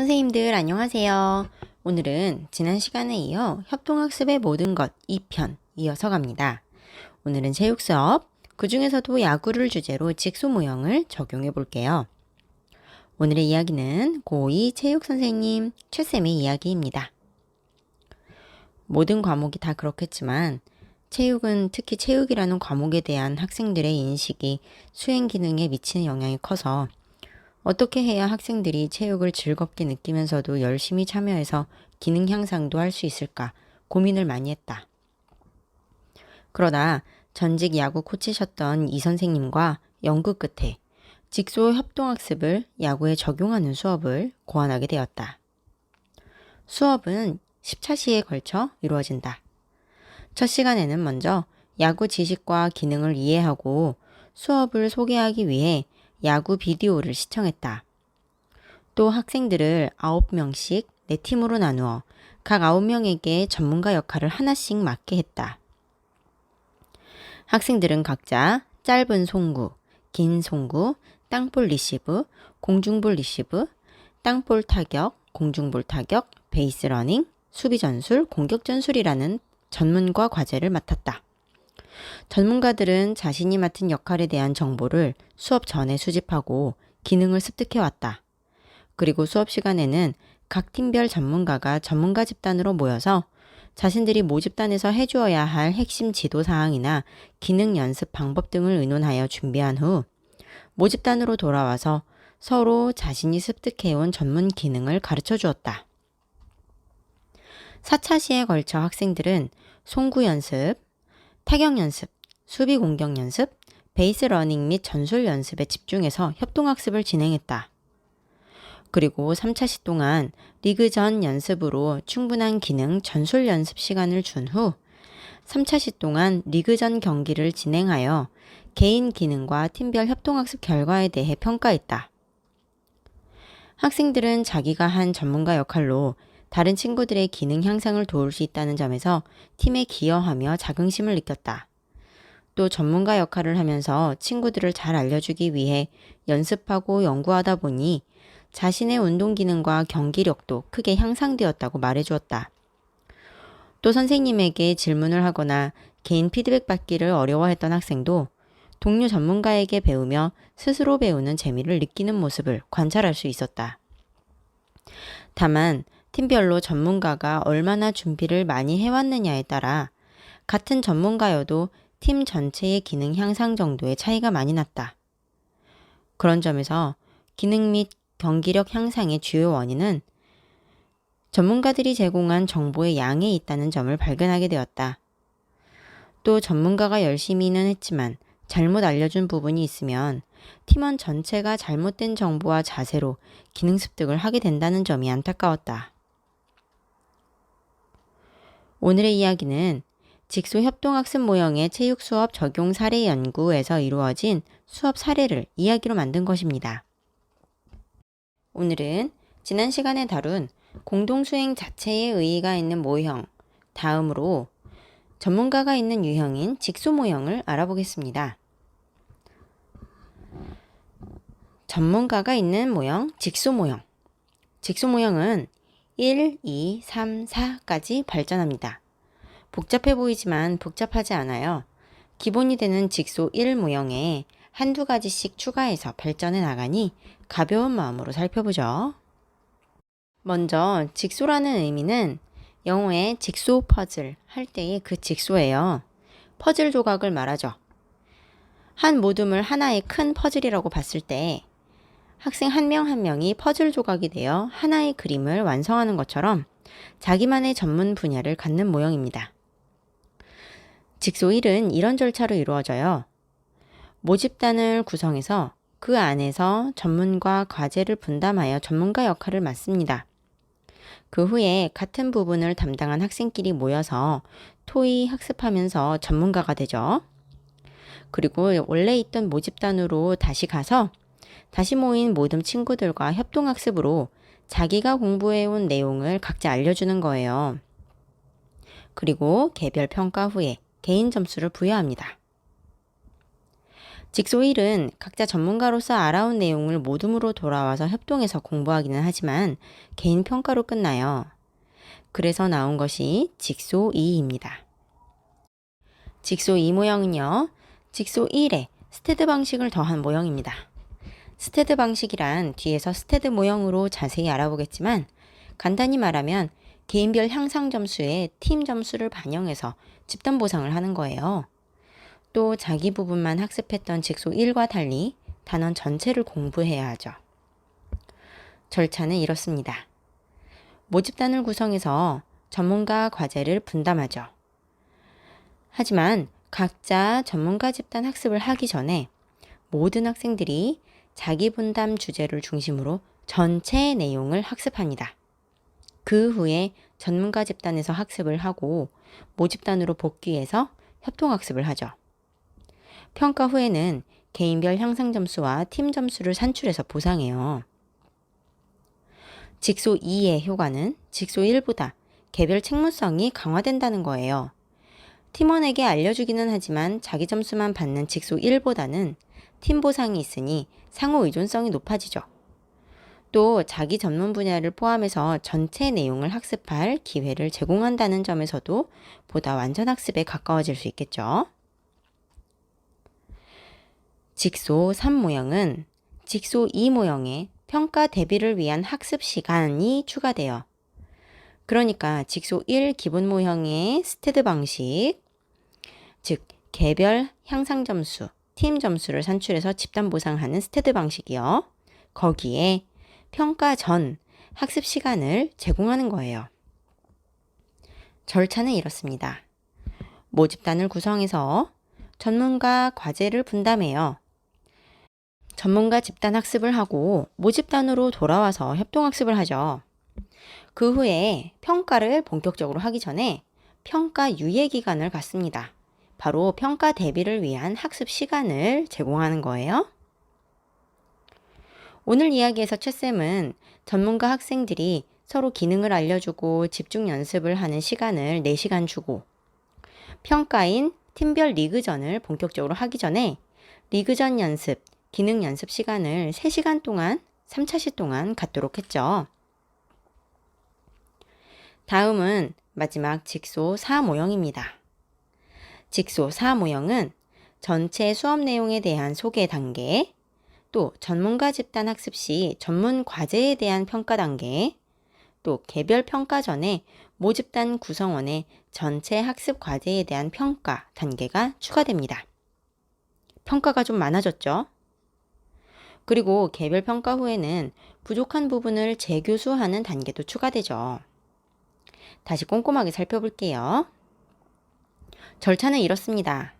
선생님들 안녕하세요. 오늘은 지난 시간에 이어 협동학습의 모든 것 2편 이어서 갑니다. 오늘은 체육 수업, 그 중에서도 야구를 주제로 직소 모형을 적용해 볼게요. 오늘의 이야기는 고2 체육 선생님 최쌤의 이야기입니다. 모든 과목이 다 그렇겠지만 체육은 특히 체육이라는 과목에 대한 학생들의 인식이 수행 기능에 미치는 영향이 커서 어떻게 해야 학생들이 체육을 즐겁게 느끼면서도 열심히 참여해서 기능 향상도 할 수 있을까 고민을 많이 했다. 그러다 전직 야구 코치셨던 이 선생님과 연구 끝에 직소 협동학습을 야구에 적용하는 수업을 고안하게 되었다. 수업은 10차시에 걸쳐 이루어진다. 첫 시간에는 먼저 야구 지식과 기능을 이해하고 수업을 소개하기 위해 야구 비디오를 시청했다. 또 학생들을 9명씩 4팀으로 나누어 각 9명에게 전문가 역할을 하나씩 맡게 했다. 학생들은 각자 짧은 송구, 긴 송구, 땅볼 리시브, 공중볼 리시브, 땅볼 타격, 공중볼 타격, 베이스 러닝, 수비 전술, 공격 전술이라는 전문과 과제를 맡았다. 전문가들은 자신이 맡은 역할에 대한 정보를 수업 전에 수집하고 기능을 습득해왔다. 그리고 수업 시간에는 각 팀별 전문가가 전문가 집단으로 모여서 자신들이 모집단에서 해주어야 할 핵심 지도사항이나 기능 연습 방법 등을 의논하여 준비한 후 모집단으로 돌아와서 서로 자신이 습득해온 전문 기능을 가르쳐 주었다. 4차시에 걸쳐 학생들은 송구 연습, 타격 연습, 수비 공격 연습, 베이스 러닝 및 전술 연습에 집중해서 협동학습을 진행했다. 그리고 3차시 동안 리그 전 연습으로 충분한 기능 전술 연습 시간을 준 후 3차시 동안 리그 전 경기를 진행하여 개인 기능과 팀별 협동학습 결과에 대해 평가했다. 학생들은 자기가 한 전문가 역할로 다른 친구들의 기능 향상을 도울 수 있다는 점에서 팀에 기여하며 자긍심을 느꼈다. 또 전문가 역할을 하면서 친구들을 잘 알려주기 위해 연습하고 연구하다 보니 자신의 운동 기능과 경기력도 크게 향상되었다고 말해주었다. 또 선생님에게 질문을 하거나 개인 피드백 받기를 어려워했던 학생도 동료 전문가에게 배우며 스스로 배우는 재미를 느끼는 모습을 관찰할 수 있었다. 다만 팀별로 전문가가 얼마나 준비를 많이 해왔느냐에 따라 같은 전문가여도 팀 전체의 기능 향상 정도의 차이가 많이 났다. 그런 점에서 기능 및 경기력 향상의 주요 원인은 전문가들이 제공한 정보의 양에 있다는 점을 발견하게 되었다. 또 전문가가 열심히는 했지만 잘못 알려준 부분이 있으면 팀원 전체가 잘못된 정보와 자세로 기능 습득을 하게 된다는 점이 안타까웠다. 오늘의 이야기는 직소 협동학습 모형의 체육 수업 적용 사례 연구에서 이루어진 수업 사례를 이야기로 만든 것입니다. 오늘은 지난 시간에 다룬 공동수행 자체에 의의가 있는 모형, 다음으로 전문가가 있는 유형인 직소 모형을 알아보겠습니다. 전문가가 있는 모형, 직소 모형. 직소 모형은 1, 2, 3, 4까지 발전합니다. 복잡해 보이지만 복잡하지 않아요. 기본이 되는 직소 1 모형에 한두 가지씩 추가해서 발전해 나가니 가벼운 마음으로 살펴보죠. 먼저 직소라는 의미는 영어의 직소 퍼즐 할 때의 그 직소예요. 퍼즐 조각을 말하죠. 한 모둠을 하나의 큰 퍼즐이라고 봤을 때 학생 한 명 한 명이 퍼즐 조각이 되어 하나의 그림을 완성하는 것처럼 자기만의 전문 분야를 갖는 모형입니다. 직소 1은 이런 절차로 이루어져요. 모집단을 구성해서 그 안에서 전문과 과제를 분담하여 전문가 역할을 맡습니다. 그 후에 같은 부분을 담당한 학생끼리 모여서 토의 학습하면서 전문가가 되죠. 그리고 원래 있던 모집단으로 다시 가서 다시 모인 모든 친구들과 협동학습으로 자기가 공부해온 내용을 각자 알려주는 거예요. 그리고 개별 평가 후에 개인 점수를 부여합니다. 직소 1은 각자 전문가로서 알아온 내용을 모둠으로 돌아와서 협동해서 공부하기는 하지만 개인 평가로 끝나요. 그래서 나온 것이 직소 2입니다. 직소 2 모형은요, 직소 1에 스테드 방식을 더한 모형입니다. 스테드 방식이란 뒤에서 스테드 모형으로 자세히 알아보겠지만 간단히 말하면 개인별 향상 점수에 팀 점수를 반영해서 집단 보상을 하는 거예요. 또 자기 부분만 학습했던 직소 1과 달리 단원 전체를 공부해야 하죠. 절차는 이렇습니다. 모집단을 구성해서 전문가 과제를 분담하죠. 하지만 각자 전문가 집단 학습을 하기 전에 모든 학생들이 자기 분담 주제를 중심으로 전체 내용을 학습합니다. 그 후에 전문가 집단에서 학습을 하고 모집단으로 복귀해서 협동학습을 하죠. 평가 후에는 개인별 향상 점수와 팀 점수를 산출해서 보상해요. 직소 2의 효과는 직소 1보다 개별 책무성이 강화된다는 거예요. 팀원에게 알려주기는 하지만 자기 점수만 받는 직소 1보다는 팀 보상이 있으니 상호 의존성이 높아지죠. 또 자기 전문 분야를 포함해서 전체 내용을 학습할 기회를 제공한다는 점에서도 보다 완전 학습에 가까워질 수 있겠죠. 직소 3 모형은 직소 2 모형에 평가 대비를 위한 학습 시간이 추가돼요. 그러니까 직소 1 기본 모형의 스테드 방식, 즉 개별 향상 점수, 팀 점수를 산출해서 집단 보상하는 스테드 방식이요. 거기에 평가 전 학습 시간을 제공하는 거예요. 절차는 이렇습니다. 모집단을 구성해서 전문가 과제를 분담해요. 전문가 집단 학습을 하고 모집단으로 돌아와서 협동학습을 하죠. 그 후에 평가를 본격적으로 하기 전에 평가 유예 기간을 갖습니다. 바로 평가 대비를 위한 학습 시간을 제공하는 거예요. 오늘 이야기에서 최쌤은 전문가 학생들이 서로 기능을 알려주고 집중 연습을 하는 시간을 4시간 주고 평가인 팀별 리그전을 본격적으로 하기 전에 리그전 연습, 기능 연습 시간을 3시간 동안 3차시 동안 갖도록 했죠. 다음은 마지막 직소 4 모형입니다. 직소 4 모형은 전체 수업 내용에 대한 소개 단계, 또 전문가 집단 학습 시 전문 과제에 대한 평가 단계, 또 개별 평가 전에 모집단 구성원의 전체 학습 과제에 대한 평가 단계가 추가됩니다. 평가가 좀 많아졌죠? 그리고 개별 평가 후에는 부족한 부분을 재교수하는 단계도 추가되죠. 다시 꼼꼼하게 살펴볼게요. 절차는 이렇습니다.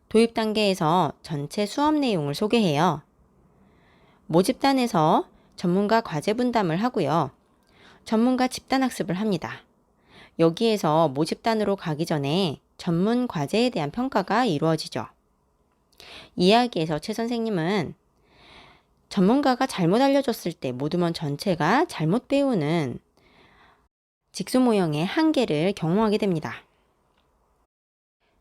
도입 단계에서 전체 수업 내용을 소개해요. 모집단에서 전문가 과제 분담을 하고요. 전문가 집단 학습을 합니다. 여기에서 모집단으로 가기 전에 전문 과제에 대한 평가가 이루어지죠. 이야기에서 최 선생님은 전문가가 잘못 알려줬을 때 모둠원 전체가 잘못 배우는 직소 모형의 한계를 경험하게 됩니다.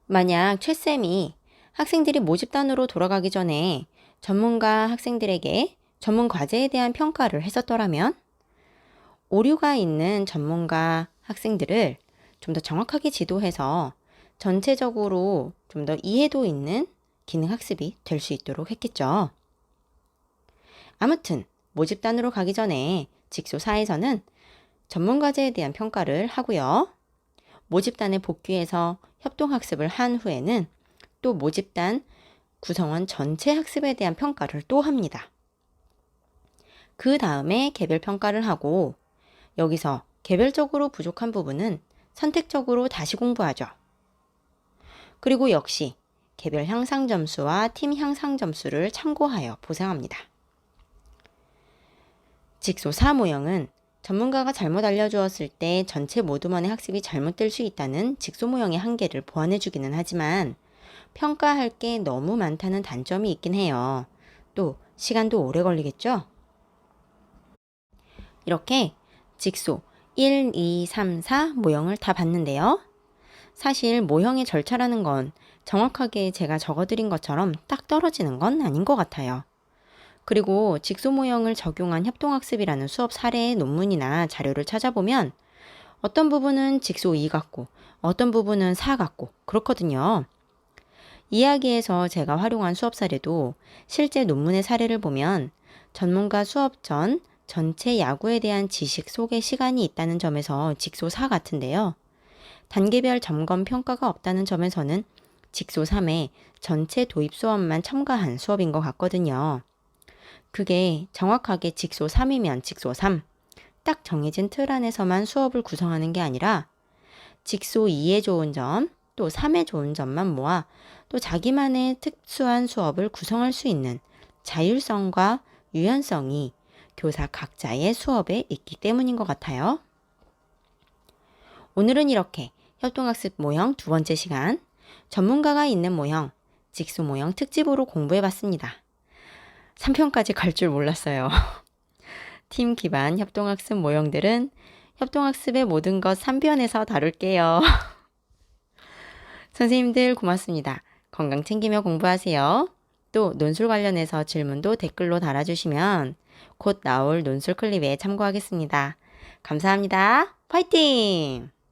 만약 최쌤이 학생들이 모집단으로 돌아가기 전에 전문가 학생들에게 전문 과제에 대한 평가를 했었더라면 오류가 있는 전문가 학생들을 좀 더 정확하게 지도해서 전체적으로 좀 더 이해도 있는 기능 학습이 될 수 있도록 했겠죠. 아무튼 모집단으로 가기 전에 직소 4에서는 전문 과제에 대한 평가를 하고요. 모집단에 복귀해서 협동학습을 한 후에는 또 모집단 구성원 전체 학습에 대한 평가를 또 합니다. 그 다음에 개별 평가를 하고 여기서 개별적으로 부족한 부분은 선택적으로 다시 공부하죠. 그리고 역시 개별 향상 점수와 팀 향상 점수를 참고하여 보상합니다. 직소 4 모형은 전문가가 잘못 알려주었을 때 전체 모둠원의 학습이 잘못될 수 있다는 직소 모형의 한계를 보완해주기는 하지만 평가할 게 너무 많다는 단점이 있긴 해요. 또 시간도 오래 걸리겠죠? 이렇게 직소 1, 2, 3, 4 모형을 다 봤는데요. 사실 모형의 절차라는 건 정확하게 제가 적어드린 것처럼 딱 떨어지는 건 아닌 것 같아요. 그리고 직소 모형을 적용한 협동학습이라는 수업 사례의 논문이나 자료를 찾아보면 어떤 부분은 직소 2 같고 어떤 부분은 4 같고 그렇거든요. 이야기에서 제가 활용한 수업 사례도 실제 논문의 사례를 보면 전문가 수업 전 전체 야구에 대한 지식 소개 시간이 있다는 점에서 직소 4 같은데요. 단계별 점검 평가가 없다는 점에서는 직소 3에 전체 도입 수업만 첨가한 수업인 것 같거든요. 그게 정확하게 직소 3이면 직소 3, 딱 정해진 틀 안에서만 수업을 구성하는 게 아니라 직소 2의 좋은 점, 또 3의 좋은 점만 모아 또 자기만의 특수한 수업을 구성할 수 있는 자율성과 유연성이 교사 각자의 수업에 있기 때문인 것 같아요. 오늘은 이렇게 협동학습 모형 두 번째 시간, 전문가가 있는 모형, 직소 모형 특집으로 공부해봤습니다. 3편까지 갈 줄 몰랐어요. 팀 기반 협동학습 모형들은 협동학습의 모든 것 3편에서 다룰게요. 선생님들 고맙습니다. 건강 챙기며 공부하세요. 또 논술 관련해서 질문도 댓글로 달아주시면 곧 나올 논술 클립에 참고하겠습니다. 감사합니다. 화이팅!